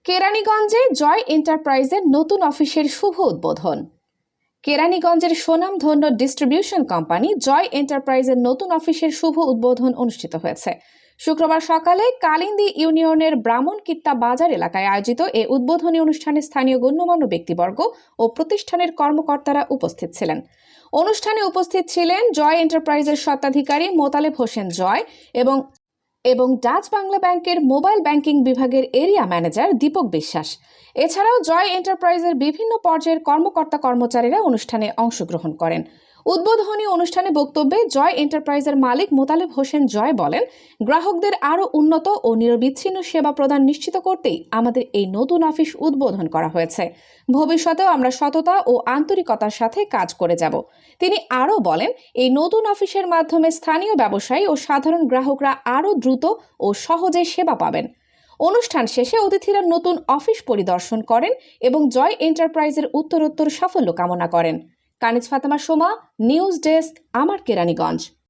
কেরানীগঞ্জে জয় এন্টারপ্রাইজের নতুন অফিসের শুভ উদ্বোধন। কেরানীগঞ্জের স্বনামধন্য ডিস্ট্রিবিউশন কোম্পানি জয় এন্টারপ্রাইজের নতুন অফিসের শুভ উদ্বোধন অনুষ্ঠিত হয়েছে। শুক্রবার সকালে কালিন্দী ইউনিয়নের ব্রাহ্মণকিত্তা বাজার এলাকায় আয়োজিত এ উদ্বোধনী অনুষ্ঠানে স্থানীয় গণ্যমান্য ব্যক্তিবর্গ ও প্রতিষ্ঠানের কর্মকর্তারা উপস্থিত ছিলেন। অনুষ্ঠানে উপস্থিত ছিলেন জয় এন্টারপ্রাইজের স্বত্বাধিকারী মোতালেব হোসেন জয় এবং ডাচ বাংলা ব্যাংকের মোবাইল ব্যাংকিং বিভাগের এরিয়া ম্যানেজার দীপক বিশ্বাস। এছাড়াও জয় এন্টারপ্রাইজের বিভিন্ন পর্যায়ের কর্মকর্তা কর্মচারীরা অনুষ্ঠানে অংশগ্রহণ করেন। উদ্বোধনী অনুষ্ঠানে বক্তব্যে জয় এন্টারপ্রাইজের মালিক মোতালেব হোসেন জয় বলেন, গ্রাহকদের আরও উন্নত ও নিরবিচ্ছিন্ন সেবা প্রদান নিশ্চিত করতেই আমাদের এই নতুন অফিস উদ্বোধন করা হয়েছে। ভবিষ্যতেও আমরা সততা ও আন্তরিকতার সাথে কাজ করে যাব। তিনি আরও বলেন, এই নতুন অফিসের মাধ্যমে স্থানীয় ব্যবসায়ী ও সাধারণ গ্রাহকরা আরও দ্রুত ও সহজে সেবা পাবেন। অনুষ্ঠান শেষে অতিথিরা নতুন অফিস পরিদর্শন করেন এবং জয় এন্টারপ্রাইজের উত্তরোত্তর সাফল্য কামনা করেন। কানিজ ফাতেমা সোমা, নিউজ ডেস্ক, আমার কেরানীগঞ্জ।